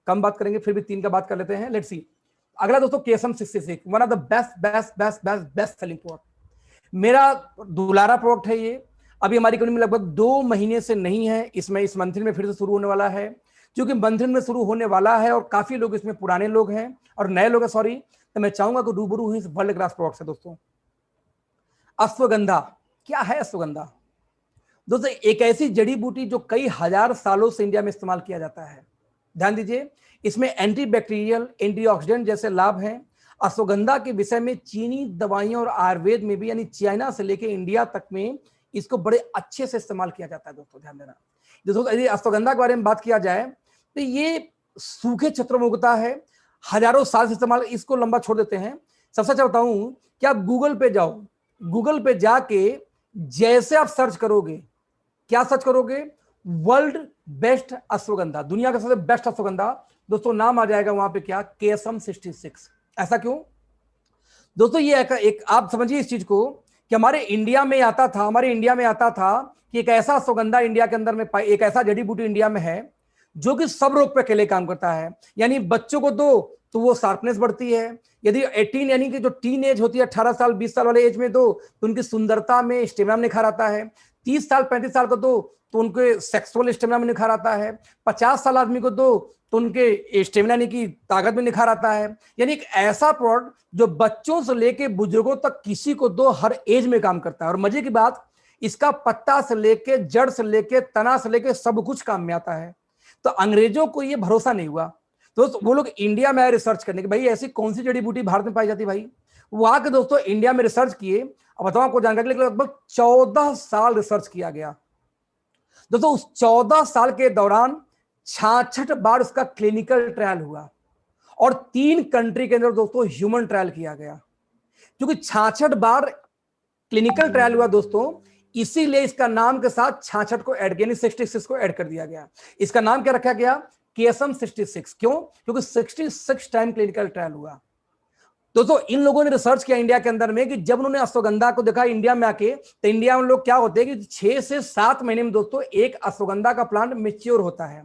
कम बात करेंगे, फिर भी 3 का बात कर लेते हैं। लेट्स सी अगला दोस्तों, KSM 66, one of the best best best best best selling product, मेरा दुलारा प्रोडक्ट है ये। अभी हमारी कंपनी में लगभग 2 महीने से नहीं है, इसमें इस मंथन में फिर से शुरू होने वाला है। क्योंकि मंथन में शुरू होने वाला है और काफी लोग इसमें पुराने लोग हैं और नए लोग हैं, सॉरी, तो मैं चाहूंगा कि रूबरू हुई इस वर्ल्ड क्लास प्रोडक्ट से दोस्तों। अश्वगंधा, क्या है अश्वगंधा दोस्तों? एक ऐसी जड़ी बूटी जो कई हजार सालों से इंडिया में इस्तेमाल किया जाता है। ध्यान दीजिए, इसमें एंटी बैक्टीरियल, एंटीऑक्सीडेंट जैसे लाभ हैं। अश्वगंधा के विषय में चीनी दवाइयों और आयुर्वेद में भी, यानी चाइना से लेकर इंडिया तक में इसको बड़े अच्छे से इस्तेमाल किया जाता है दोस्तों, ध्यान देना। दोस्तों यदि अश्वगंधा के बारे में बात किया जाए तो ये सूखे क्षेत्रों में उगता है, हजारों साल से इस्तेमाल, इसको लंबा छोड़ देते हैं। सबसे अच्छा बताऊं कि आप गूगल पे जाओ, गूगल पे जाके जैसे आप सर्च करोगे, क्या सर्च करोगे, वर्ल्ड बेस्ट अश्वगंधा, दुनिया का सबसे बेस्ट अश्वगंधा, दोस्तों नाम आ जाएगा वहां पे क्या, KSM 66। ऐसा क्यों दोस्तों? ये एक आप समझिए इस चीज को कि हमारे इंडिया में आता था कि एक ऐसा अश्वगंधा इंडिया के अंदर में, एक ऐसा जड़ी बूटी इंडिया में है जो कि सब रोग पे अकेले काम करता है। यानी बच्चों को दो तो वो शार्पनेस बढ़ती है, यदि 18 यानी कि जो टीन एज होती है, 18 साल 20 साल वाले एज में दो तो उनकी सुंदरता में, स्टेमिना में निखार आता है। 30 साल 35 साल को दो तो उनके सेक्सुअल स्टेमिना में निखार आता है। 50 साल आदमी को दो तो उनके स्टेमिना यानी कि ताकत में निखार आता है। यानी एक ऐसा प्रोडक्ट जो बच्चों से लेके बुजुर्गों तक किसी को दो, हर एज में काम करता है। और मजे की बात, इसका पत्ता से लेके, जड़ से लेके, तना से लेके सब कुछ काम में आता है। तो अंग्रेजों को ये भरोसा नहीं हुआ तो वो लोग इंडिया में आए रिसर्च करने के, भाई ऐसी कौन सी जड़ी बूटी भारत में पाई जाती है भाई। वो आके दोस्तों इंडिया में रिसर्च किए। अब बताओ आपको जानकारी के लिए, लगभग 14 साल रिसर्च किया गया दोस्तों। उस 14 साल के दौरान 66 बार उसका क्लिनिकल ट्रायल हुआ और 3 कंट्री के अंदर दोस्तों ह्यूमन ट्रायल किया गया। क्योंकि 66 बार क्लिनिकल ट्रायल हुआ दोस्तों, इसीलिए इसका नाम के साथ 66 को ऐड, यानी 66 को ऐड कर दिया गया। इसका नाम क्या रखा गया, KSM 66। क्यों? क्योंकि 66 टाइम क्लिनिकल ट्रायल हुआ दोस्तों। इन लोगों ने रिसर्च किया इंडिया के अंदर में कि जब उन्होंने अश्वगंधा को देखा इंडिया में आके, तो इंडिया में लोग क्या होते हैं कि 6 से 7 महीने में दोस्तों एक अश्वगंधा का प्लांट मेच्योर होता है,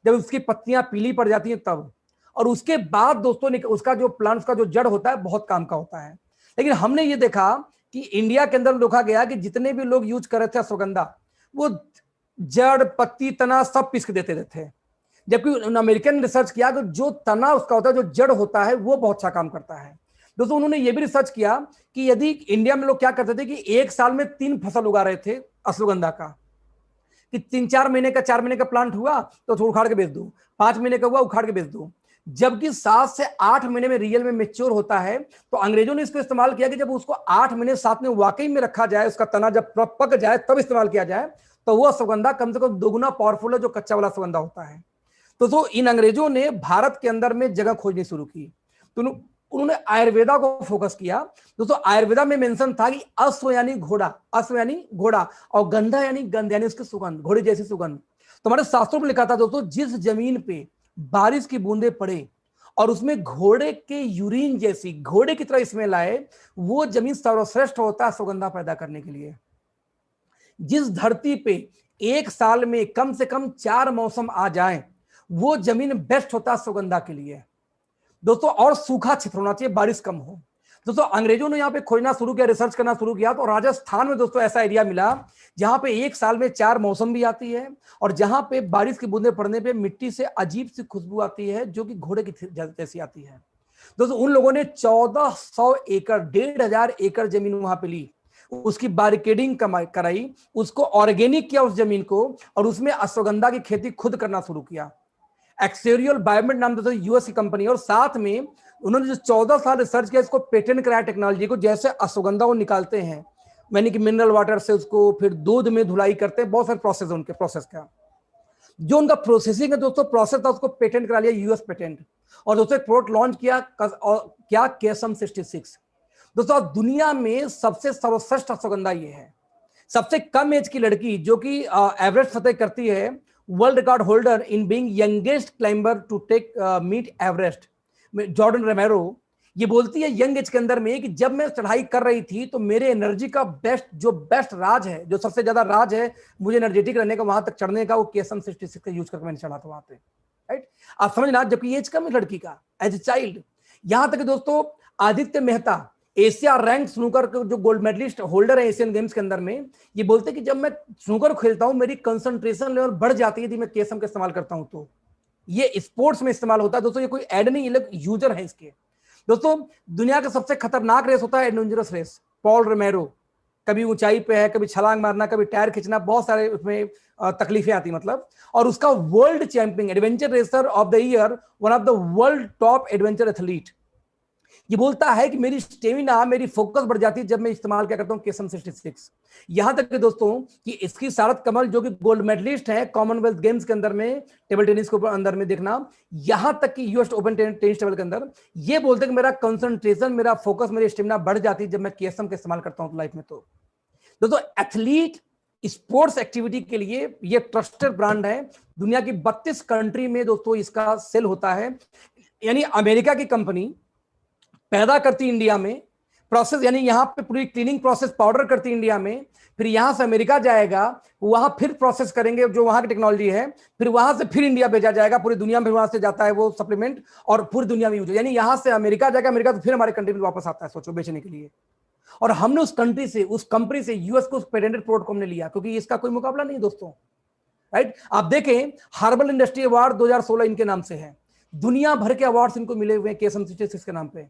जब उसकी पत्तियां पीली पड़ जाती हैं तब। और उसके बाद दोस्तों उसका जो प्लांट, उसका जो जड़ होता है बहुत काम का होता है। लेकिन हमने ये देखा कि इंडिया के अंदर देखा गया कि जितने भी लोग यूज कर रहे थे अश्वगंधा, वो जड़, पत्ती, तना सब पीस के देते थे। जबकि अमेरिकन ने रिसर्च किया कि जो तना उसका होता है, जो जड़ होता है, वो बहुत अच्छा काम करता है दोस्तों। उन्होंने ये भी रिसर्च किया कि यदि इंडिया में लोग क्या करते थे कि एक साल में 3 फसल उगा रहे थे अश्वगंधा का, कि 3-4 महीने का, 4 महीने का प्लांट हुआ तो उखाड़ के बेच दो, 5 महीने का हुआ उखाड़ के बेच दो। जबकि 7 से 8 महीने में रियल में मेच्योर होता है। तो अंग्रेजों ने इसको इस्तेमाल किया कि जब उसको 8 महीने 7 में वाकई में रखा जाए, उसका तना जब पक जाए तब इस्तेमाल किया जाए, तो वो अश्वगंधा कम से कम 2 गुना पावरफुल है जो कच्चा वाला अश्वगंधा होता है। तो इन अंग्रेजों ने भारत के अंदर में जगह खोजनी शुरू की, तो उन्होंने आयुर्वेदा को फोकस किया दोस्तों। आयुर्वेदा में मेंशन था कि अश्व यानी घोड़ा, अश्व यानी घोड़ा, और गंधा यानी गंध, यानी उसकी सुगंध, घोड़े जैसी सुगंध। तो हमारे शास्त्रों में लिखा था दोस्तों, जिस जमीन पे बारिश की बूंदे पड़े और उसमें घोड़े के यूरिन जैसी, घोड़े की तरह स्मेल आए, वो जमीन सर्वश्रेष्ठ होता है सुगंधा पैदा करने के लिए। जिस धरती पे एक साल में कम से कम 4 मौसम आ जाएं, वो जमीन बेस्ट होता है सुगंधा के लिए दोस्तों। और सूखा क्षेत्र होना चाहिए, बारिश कम हो दोस्तों। अंग्रेजों ने यहाँ पे खोजना शुरू किया, रिसर्च करना शुरू किया, तो राजस्थान में दोस्तों ऐसा एरिया मिला जहां पे एक साल में 4 मौसम भी आती है और जहां पे बारिश की बूंदें पड़ने पे मिट्टी से अजीब सी खुशबू आती है जो कि घोड़े की जैसी आती है दोस्तों। उन लोगों ने 1400 एकड़, 1500 एकड़ जमीन वहां पे ली, उसकी बारिकेडिंग कराई, उसको ऑर्गेनिक किया उस जमीन को, और उसमें अश्वगंधा की खेती खुद करना शुरू किया। एक्सेरियल बायोमेट नाम दोस्तों यूएस की कंपनी, और साथ में उन्होंने जो 14 साल रिसर्च किया, इसको पेटेंट कराया टेक्नोलॉजी को। जैसे अश्वगंधा को निकालते हैं, यानी कि मिनरल वाटर से उसको फिर दूध में धुलाई करते हैं, बहुत सारे प्रोसेस उनके, प्रोसेस का जो उनका प्रोसेसिंग है दोस्तों, प्रोसेस था, उसको पेटेंट करा लिया, यूएस पेटेंट। और दोस्तों एक प्रोडक्ट लॉन्च किया, क्या, KSM 66 दोस्तों। दुनिया में सबसे सर्वश्रेष्ठ अश्वगंधा ये है। सबसे कम एज की लड़की जो कि एवरेस्ट फतेह करती है, world record holder in being youngest climber to take meet Everest, Jordan Romero, ये बोलती है यंग एज के अंदर में कि जब मैं चढ़ाई कर रही थी तो मेरे एनर्जी का बेस्ट राज है, जो सबसे ज्यादा राज है मुझे एनर्जेटिक रहने का, वहां तक चढ़ने का, वो KSM 66 का यूज करके मैंने चढ़ा था वहां पे राइट। आप समझना, जबकि एज कम है लड़की का एज ए चाइल्ड। यहां तक दोस्तों Aditya Mehta Asia rank snooker जो गोल्ड मेडलिस्ट होल्डर है एशियन गेम्स के अंदर में, ये बोलते कि जब मैं स्नूकर खेलता हूं मेरी कंसंट्रेशन लेवल बढ़ जाती है यदि मैं केएसएम का इस्तेमाल करता हूं तो। ये स्पोर्ट्स में इस्तेमाल होता है दोस्तों, ये कोई ऐड नहीं, ये लोग यूजर है इसके। दोस्तों दुनिया का सबसे खतरनाक रेस होता है एडवेंचरस रेस, पॉल रोमेरो। कभी ऊंचाई पे है, कभी छलांग मारना, कभी टायर खींचना, बहुत सारे उसमें तकलीफें आती मतलब। और उसका world champion adventure racer of the year, one of the world top adventure athlete, ये बोलता है कि मेरी स्टेमिना, मेरी फोकस बढ़ जाती है जब मैं इस्तेमाल क्या करता हूं केएसएम 66। यहां तक कि दोस्तों कि इसकी सारत कमल जो कि गोल्ड मेडलिस्ट है कॉमनवेल्थ गेम्स के अंदर में, टेबल टेनिस के अंदर में देखना, यहां तक कि यूएस ओपन टेनिस टेबल के अंदर, ये बोलते हैं कि मेरा कंसंट्रेशन, मेरा फोकस, मेरी स्टेमिना बढ़ जाती है जब मैं केएसएम का इस्तेमाल करता हूं लाइफ में। तो दोस्तों एथलीट स्पोर्ट्स एक्टिविटी के लिए ये ट्रस्टेड ब्रांड है। दुनिया की 32 कंट्री में दोस्तों इसका सेल होता है। यानी अमेरिका की कंपनी पैदा करती इंडिया में, प्रोसेस यानी यहां पे पूरी क्लीनिंग प्रोसेस पाउडर करती इंडिया में, फिर यहां से अमेरिका जाएगा, वहां फिर प्रोसेस करेंगे जो वहां की टेक्नोलॉजी है, फिर वहां से फिर इंडिया भेजा जाएगा, पूरी दुनिया में वहां से जाता है वो सप्लीमेंट और पूरी दुनिया में यूज, यानी यहां से अमेरिका जाएगा, अमेरिका से फिर हमारे कंट्री में वापस आता है, सोचो, बेचने के लिए। और हमने उस कंट्री से, उस कंपनी से, यूएस को उस पेटेंटेड प्रोडक्ट को हमने लिया क्योंकि इसका कोई मुकाबला नहीं दोस्तों, राइट। आप देखें हर्बल इंडस्ट्री अवार्ड 2016 इनके नाम से है, दुनिया भर के अवार्ड्स इनको मिले हुए हैं केएसएम 66 के नाम पे।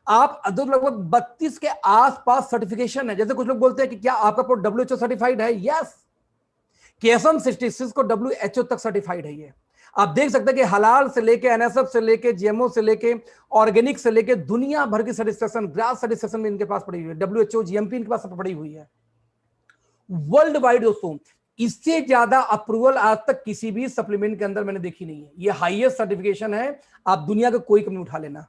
आप लगभग 32 के आसपास सर्टिफिकेशन है। जैसे कुछ लोग बोलते हैं कि क्या आपका प्रोडक्ट डब्ल्यूएचओ सर्टिफाइड है? यस, केएसएम 66 को डब्ल्यूएचओ तक सर्टिफाइड है। ये आप देख सकते हैं कि हलाल से लेके, एनएसएफ से लेके, जीएमओ से लेके, ऑर्गेनिक से लेके, दुनिया भर की सर्टिफिकेशन, ग्रास सर्टिफिकेशन में इनके पास पड़ी हुई है, डब्ल्यूएचओ, जीएमपी इनके पास पड़ी हुई है वर्ल्ड वाइड दोस्तों। इससे ज्यादा अप्रूवल आज तक किसी भी सप्लीमेंट के अंदर मैंने देखी नहीं है। ये हाईएस्ट सर्टिफिकेशन है, आप दुनिया का कोई कंपनी उठा लेना,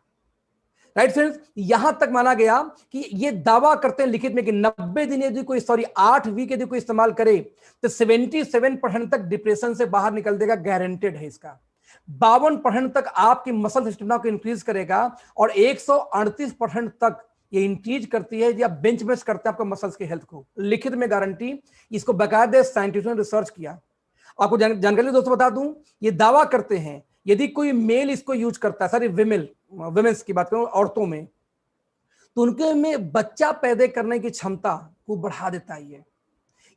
राइट फ्रेंड्स। यहां तक माना गया कि ये दावा करते हैं लिखित में कि 90 दिन यदि कोई 8 वीक यदि कोई इस्तेमाल करे तो 77% तक डिप्रेशन से बाहर निकल देगा, गारंटेड है इसका। 52% तक आपकी मसल स्टेमिना को इंक्रीज करेगा और 138% तक ये इंक्रीज करती है या बेंच प्रेस करते हैं आपका मसल्स की हेल्थ को, लिखित में गारंटी। इसको बाकायदे साइंटिस्टों ने रिसर्च किया। आपको जानकारी दोस्तों बता दूं, ये दावा करते हैं यदि कोई मेल इसको यूज करता है, सॉरी विमेन्स की बात करूं, औरतों में, तो उनके में बच्चा पैदा करने की क्षमता को बढ़ा देता है ये।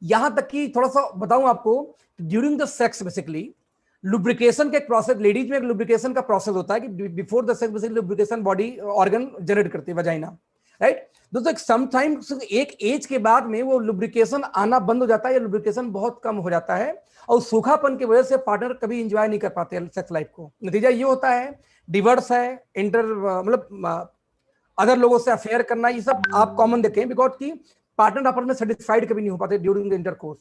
यहां तक कि थोड़ा सा बताऊं आपको, during the sex basically lubrication का एक प्रोसेस, लेडीज में एक लुब्रिकेशन का प्रोसेस होता है कि before the sex basically lubrication body organ generate करती है, वजाइना, राइट दोस्तों। समटाइम्स एक एज के बाद में वो लुब्रिकेशन आना बंद हो जाता है या लुब्रिकेशन बहुत कम हो जाता है और सूखापन की वजह से पार्टनर कभी एंजॉय नहीं कर पाते सेक्स लाइफ को। नतीजा ये होता है डिवर्स है, इंटर मतलब अदर लोगों से अफेयर करना, ये सब आप कॉमन देखें, बिकॉज की पार्टनर आपस में सेटिस्फाइड कभी नहीं हो पाते ड्यूरिंग द इंटरकोर्स।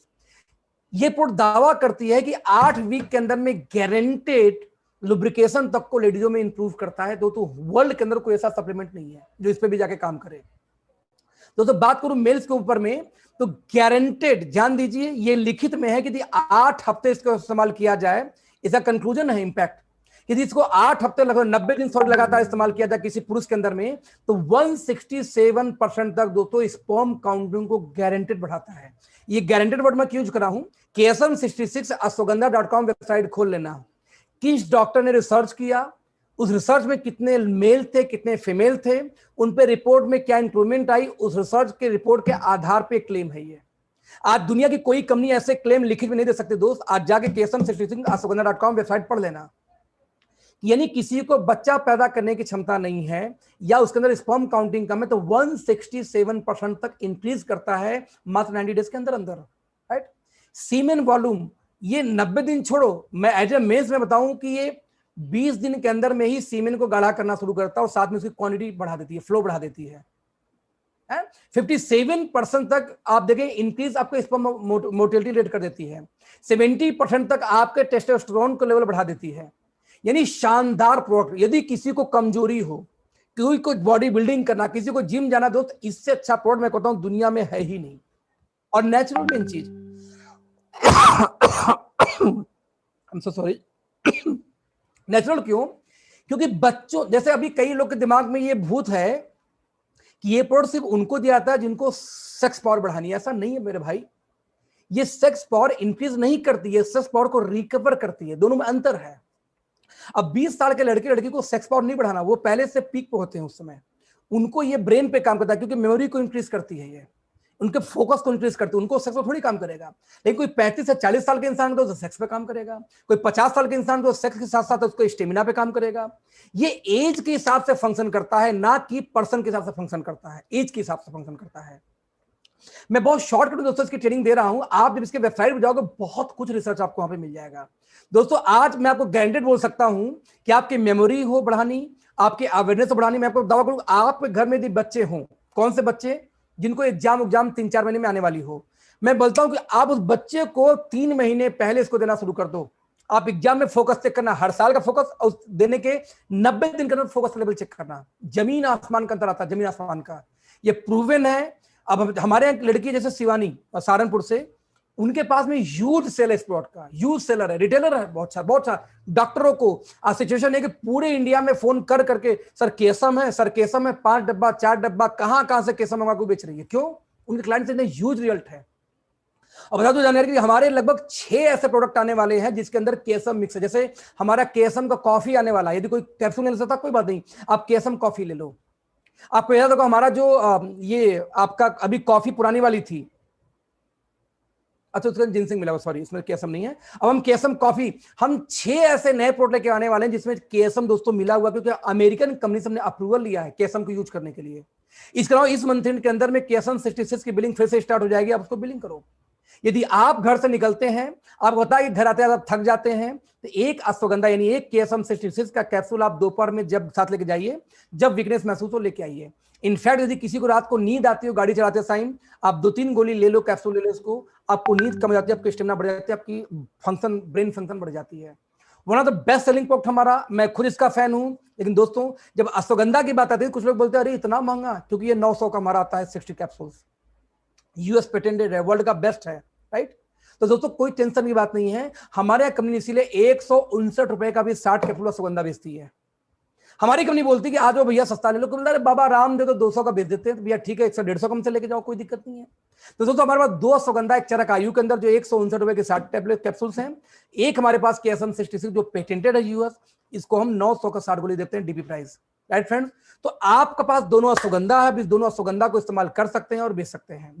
ये रिपोर्ट दावा करती है कि 8 वीक के अंदर में गारंटेड लुब्रिकेशन तक को लेडीजों में इंप्रूव करता है। दोस्तों वर्ल्ड के अंदर कोई ऐसा सप्लीमेंट नहीं है जो इस पे भी जाके काम करे। दोस्तों बात करूं मेल्स के ऊपर में, तो गारंटेड, ध्यान दीजिए, ये लिखित में है कि 8 हफ्ते इसका इस्तेमाल किया जाए, इसका कंक्लूजन है इंपैक्ट, यदि इसको 8 हफ्ते लगभग 90 दिन सॉरी लगातार इस्तेमाल किया जाए किसी पुरुष के अंदर में, तो 167% तक दोस्तों स्पर्म काउंटिंग को गारंटेड बढ़ाता है। ये गारंटेड वर्ड मैं क्यों यूज कर रहा हूं, केएसएम 66 ashwagandha.com वेबसाइट खोल लेना। किस डॉक्टर ने रिसर्च किया, उस रिसर्च में कितने मेल थे, कितने फीमेल थे, उन पे रिपोर्ट में क्या इंप्रूवमेंट आई, उस रिसर्च के रिपोर्ट के आधार पे क्लेम है ये। आज दुनिया की कोई कंपनी ऐसे क्लेम लिखित में नहीं दे सकती दोस्त। आज जाके केएसएम 66 ashwagandha.com वेबसाइट पढ़ लेना। यानी किसी को बच्चा पैदा करने की क्षमता नहीं है या उसके अंदर स्पर्म काउंटिंग कम है, तो 167% तक इंक्रीज करता है मात्र 90 डेज के अंदर अंदर, राइट। सीमेन वॉल्यूम, ये 90 दिन छोड़ो, मैं एज ए मेंस में बताऊं कि ये 20 दिन के अंदर में ही सीमेन को गाढ़ा करना शुरू करता है और साथ में उसकी क्वांटिटी बढ़ा देती है, फ्लो बढ़ा देती है। 57% तक आप देखें इंक्रीज आपको स्पर्म मोटिलिटी रेट कर देती है। 70% तक आपके टेस्टोस्टेरोन को लेवल बढ़ा देती है। यानी शानदार प्रोडक्ट। यदि किसी को कमजोरी हो, कोई बॉडी बिल्डिंग करना, किसी को जिम जाना, दोस्त इससे अच्छा प्रोडक्ट मैं कहता हूं दुनिया में है ही नहीं। और नेचुरल मेन चीज, I am so sorry, natural क्यों? क्योंकि बच्चों, जैसे अभी कई लोग के दिमाग में ये भूत है कि ये प्रोडक्ट सिर्फ उनको दिया जाता है जिनको सेक्स पावर बढ़ानी है। ऐसा नहीं है मेरे भाई, ये सेक्स पावर इंक्रीज नहीं करती है, सेक्स पावर को रिकवर करती है, दोनों में अंतर है। अब 20 साल के लड़के लड़की को सेक्स पावर नहीं बढ़ाना, वो पहले से पीक पे होते हैं उस समय, उनको ये ब्रेन पे काम करता है क्योंकि मेमोरी को इंक्रीज करती है, ये उनके फोकस को इंक्रीज करती है, उनको सेक्स पे थोड़ी काम करेगा। लेकिन कोई 35 से 40 साल के इंसान को सेक्स पे काम करेगा, कोई 50 साल के इंसान को सेक्स के साथ साथ उसको स्टेमिना पे काम करेगा। ये एज के हिसाब से फंक्शन करता है, ना कि पर्सन के हिसाब से फंक्शन करता है, एज के हिसाब से फंक्शन करता है। मैं बहुत शॉर्टकट में दोस्तों इसकी ट्रेनिंग दे रहा हूं, आप जब इसके वेबसाइट पर जाओगे बहुत कुछ रिसर्च आपको वहां पे मिल जाएगा। दोस्तों आज मैं आपको गारंटेड बोल सकता हूं कि आपकी मेमोरी हो बढ़ानी, आपकी अवेयरनेस बढ़ानी, मैं आपको दावा करूं आपके घर में यदि बच्चे हों, कौन से बच्चे जिनको एग्जाम 3-4 महीने में आने वाली हो, मैं बोलता हूं कि आप उस बच्चे को 3 महीने पहले इसको देना शुरू कर दो। आप एग्जाम में फोकस चेक करना, हर साल का फोकस और देने के 90 दिन के अंदर फोकस लेवल चेक करना, जमीन आसमान का अंतर आता है, जमीन आसमान का, ये प्रूवन है। अब हमारे यहाँ लड़की जैसे शिवानी सहारनपुर से, उनके पास में ह्यूज सेल है इस प्रोडक्ट का, ह्यूज सेलर है, रिटेलर है, बहुत सारा डॉक्टरों को सिचुएशन है कि पूरे इंडिया में फोन कर करके सर केसम है, सर केसम है, 5 डब्बा 4 डब्बा, कहां से केसम मंगा को बेच रही है, क्यों? उनके क्लाइंट से ह्यूज रिजल्ट है। और बता दो जानकारी कि हमारे लगभग 6 ऐसे प्रोडक्ट आने वाले हैं जिसके अंदर केसम मिक्स है। जैसे हमारा केसम का कॉफी आने वाला है, यदि कोई कैप्सूल नहीं ले सकता कोई बात नहीं, आप केसम कॉफी ले लो। आपको याद होगा हमारा जो ये आपका अभी कॉफी पुरानी वाली थी, अच्छा उसका जिनसिंग मिला, सॉरी इसमें केसम नहीं है। अब हम केसम कॉफी, हम 6 ऐसे नए प्रोडक्ट लेके आने वाले हैं जिसमें केसम दोस्तों मिला हुआ, क्योंकि अमेरिकन कंपनी से हमने अप्रूवल लिया है केसम को यूज करने के लिए। इसके अलावा इस मंथ एंड के अंदर में केसम 66 की बिलिंग फिर से स्टार्ट हो जाएगी, आप उसको बिलिंग करो। यदि आप घर से निकलते हैं, आपको पता है कि घर आते आप थक जाते हैं, तो एक अश्वगंधा यानी एक केसम 66 का कैप्सूल आप दोपहर में जब साथ लेके जाइए, जब वीकनेस महसूस हो लेके आइए। इनफैक्ट यदि किसी को रात को नींद आती हो गाड़ी चलाते टाइम, आप 2-3 गोली ले लो, कैप्सूल ले लो इसको, आपको नींद कम हो जाती है, आपकी स्टेमिना बढ़ जाती है, आपकी फंक्शन ब्रेन फंक्शन बढ़ जाती है। One of the best selling product हमारा, मैं खुद इसका फैन हूं। लेकिन दोस्तों जब अश्वगंधा की बात आती है कुछ लोग बोलते हैं अरे इतना महंगा, क्योंकि ये 900 का हमारा आता है 60 कैप्सूल्स, यूएस पेटेंटेड है, वर्ल्ड का बेस्ट है, राइट। तो दोस्तों कोई टेंशन की बात नहीं है, हमारे कंपनी इसीलिए 159 रुपए का भी 60 कैप्सूल अश्वगंधा बेचती है। हमारी कंपनी बोलती है कि आ जाओ भैया सस्ता ले लो, बोलता है बाबा राम दे तो 200 का बेच देते हैं, तो भैया ठीक है 100-150 कम से लेके जाओ, कोई दिक्कत नहीं है। तो दोस्तों हमारे पास 2 अश्वगंधा एक चरक आयु के अंदर जो 159 रुपए के 60 टैबलेट कैप्सूल्स हैं, एक हमारे पास केसम 66 जो पेटेंटेड है यूएस, इसको हम 900 का 60 गोली देते हैं डीपी प्राइस, राइट फ्रेंड्स। तो आपके पास दोनों अश्वगंधा है, इस दोनों अश्वगंधा को इस्तेमाल कर सकते हैं और बेच सकते हैं।